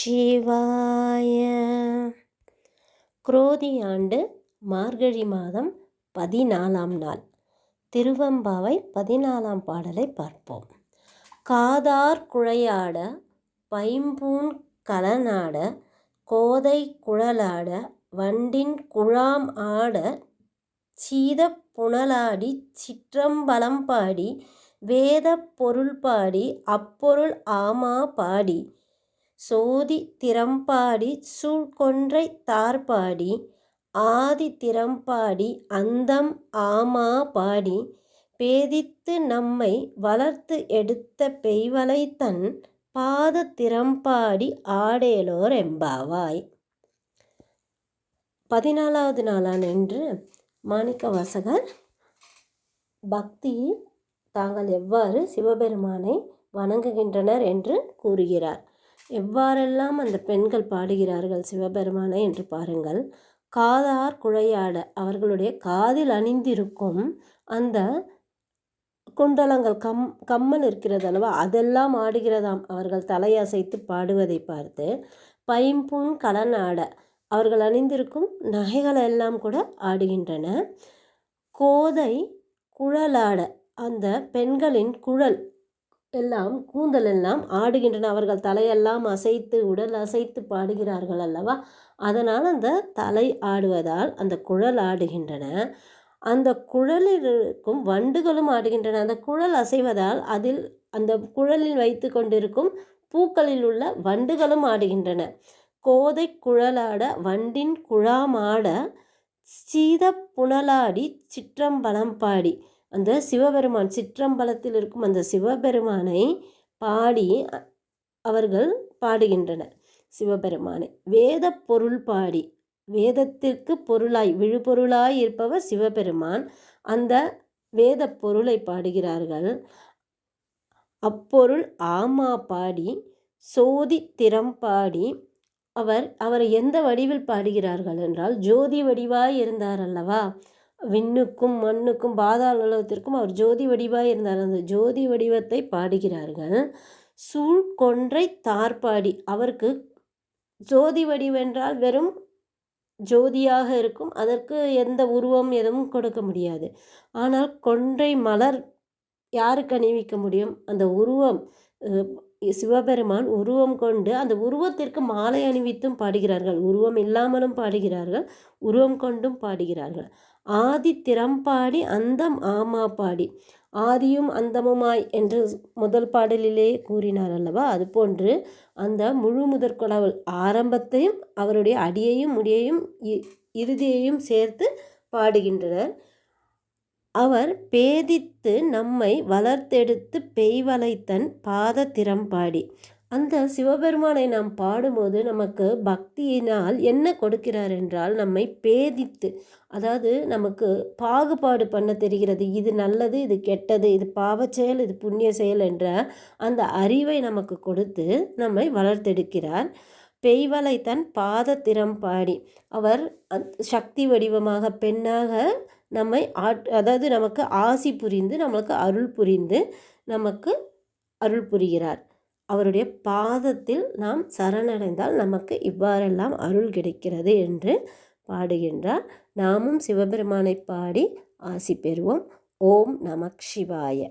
சிவாய. குரோதி ஆண்டு மார்கழி மாதம் 14ஆம் நாள் திருவெம்பாவை 14ஆம் பாடலை பார்ப்போம். காதார் குழையாட பைம்பூண் கலனாட கோதை குழலாட வண்டின் குழாம் ஆட சீதப் புனலாடி சிற்றம்பலம் பாடி வேதப் பொருள் பாடி அப்பொருள் ஆமா பாடி சோதி திறம்பாடி சூழ்கொன்றை தார்பாடி ஆதி திறம்பாடி அந்தம் ஆமா பாடி பேதித்து நம்மை வளர்த்து எடுத்த பெய்வளை தன் பாத திறம்பாடி ஆடேலோர் எம்பாவாய். 14வது நாளான் என்று மாணிக்கவாசகர் பக்தியில் தாங்கள் எவ்வாறு சிவபெருமானை வணங்குகின்றனர் என்று கூறுகிறார். எவ்வாறெல்லாம் அந்த பெண்கள் பாடுகிறார்கள் சிவபெருமானை என்று பாருங்கள். காதார் குழையாட, அவர்களுடைய காதில் அணிந்திருக்கும் அந்த குண்டலங்கள் கம்மல் இருக்கிறது அல்லவா, அதெல்லாம் ஆடுகிறதாம். அவர்கள் தலையசைத்து பாடுவதை பார்த்து பைம்பூண் கலனாட, அவர்கள் அணிந்திருக்கும் நகைகள் எல்லாம் கூட ஆடுகின்றன. கோதை குழலாட, அந்த பெண்களின் குழல் எல்லாம் கூந்தல் எல்லாம் ஆடுகின்றன. அவர்கள் தலையெல்லாம் அசைத்து உடல் அசைத்து பாடுகிறார்கள் அல்லவா, அதனால் அந்த தலை ஆடுவதால் அந்த குழல் ஆடுகின்றன. அந்த குழலில் இருக்கும் வண்டுகளும் ஆடுகின்றன. அந்த குழல் அசைவதால் அதில் அந்த குழலில் வைத்து கொண்டிருக்கும் பூக்களில் உள்ள வண்டுகளும் ஆடுகின்றன. கோதை குழலாட வண்டின் குழாமாட சீத புனலாடி சிற்றம்பலம் பாடி, அந்த சிவபெருமான் சிற்றம்பலத்தில் இருக்கும் அந்த சிவபெருமானை பாடி அவர்கள் பாடுகின்றனர். சிவபெருமானை வேத பொருள் பாடி, வேதத்திற்கு பொருளாய் விழுபொருளாய் இருப்பவர் சிவபெருமான். அந்த வேத பொருளை பாடுகிறார்கள். அப்பொருள் ஆமா பாடி சோதி திறம் பாடி, அவரை எந்த வடிவில் பாடுகிறார்கள் என்றால் ஜோதி வடிவாய் இருந்தார் அல்லவா, விண்ணுக்கும் மண்ணுக்கும் பாதாள உலகத்திற்கும் அவர் ஜோதி வடிவாய் இருந்தார். அந்த ஜோதி வடிவத்தை பாடுகிறார்கள். சூழ்கொன்றை தார்பாடி, அவருக்கு ஜோதி வடிவென்றால் வெறும் ஜோதியாக இருக்கும், அதற்கு எந்த உருவம் எதுவும் கொடுக்க முடியாது. ஆனால் கொன்றை மலர் யாருக்கு அணிவிக்க முடியும்? அந்த உருவம், சிவபெருமான் உருவம் கொண்டு அந்த உருவத்திற்கு மாலை அணிவித்தும் பாடுகிறார்கள். உருவம் இல்லாமலும் பாடுகிறார்கள், உருவம் கொண்டும் பாடுகிறார்கள். ஆதி திறம்பாடி அந்தம் ஆமா பாடி, ஆதியும் அந்தமுமாய் என்று முதல் பாடலிலே கூறினார் அல்லவா, அதுபோன்று அந்த முழு முதற் கடவுள் ஆரம்பத்தையும் அவருடைய அடியையும் முடியையும் இறுதியையும் சேர்த்து பாடுகின்றனர். அவர் பேதித்து நம்மை வளர்த்தெடுத்து பெய்வளைத்தன் பாத திறம்பாடி, அந்த சிவபெருமானை நாம் பாடும்போது நமக்கு பக்தியினால் என்ன கொடுக்கிறார் என்றால் நம்மை பேதித்து, அதாவது நமக்கு பாகுபாடு பண்ண தெரிகிறது. இது நல்லது, இது கெட்டது, இது பாவச் செயல், இது புண்ணிய செயல் என்ற அந்த அறிவை நமக்கு கொடுத்து நம்மை வளர்த்தெடுக்கிறார். பெய்வளை தன் பாத திறம்பாடி, அவர் சக்தி வடிவமாக பெண்ணாக நம்மை அதாவது நமக்கு ஆசி புரிந்து நமக்கு அருள் புரிந்து நமக்கு அருள் புரிகிறார். அவருடைய பாதத்தில் நாம் சரணடைந்தால் நமக்கு இவ்வாறெல்லாம் அருள் கிடைக்கிறது என்று பாடுகின்றார். நாமும் சிவபெருமானை பாடி ஆசி பெறுவோம். ஓம் நமக் சிவாய.